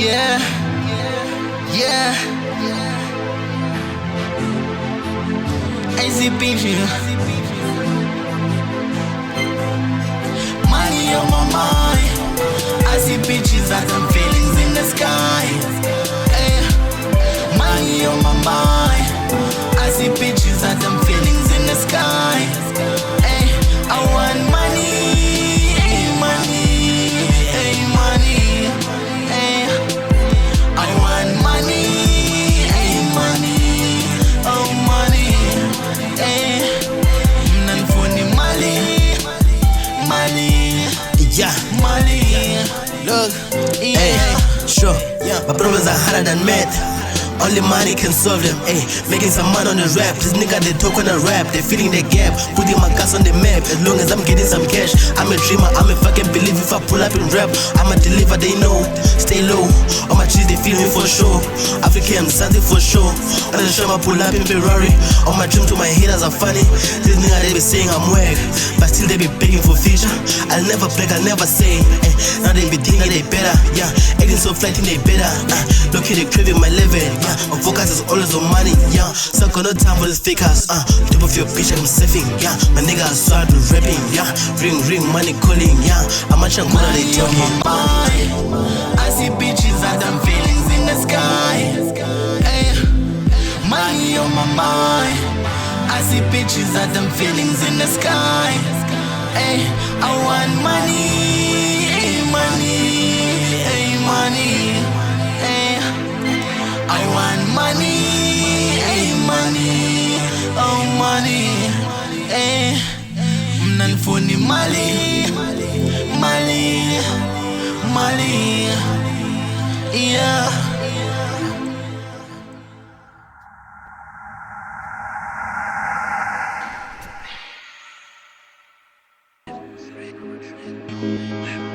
Yeah, yeah. ACP. Money on my mind. I see pictures of them feelings in the sky. Ay, money on my mind. I see pictures of them feelings in the sky. Ay, I want money, money, money. Ay, I want money, money, oh money. Ay, none for the Mali, Mali, Yeah, Mali. look, Yeah. hey, sure, my problems are harder than math. Only money can solve them, ayy. Making some money on the rap. This nigga, they talk on the rap. They filling the gap, putting my gas on the map. As long as I'm getting some cash, I'm a dreamer, I'm a fucking believe. If I pull up in rap, I'ma deliver, they know. Stay low, on my cheese, they feel me for sure. African, something for sure. On the show, I pull up in Ferrari. On my dream to my haters are funny. This nigga, they be saying I'm whack, but still they be begging for feature. I'll never break, I'll never say, ay. Now they be thinking they better, yeah. Acting so flat, think they better, look at the craving my level, yeah. My focus is always on money, yeah. So got no time for this fake ass, top of your bitch, I'm surfing, yeah. My nigga, I saw the rapping, yeah. Ring, ring, money calling, yeah. I'm a chunk, what are they talking? I see bitches and them feelings in the sky. Ay, money on my mind. I see bitches and them feelings in the sky. Ay, I want money, money, money. Ay, I want money, money, oh money. Ay, none for the Mali, Mali, Mali. Yeah. Records.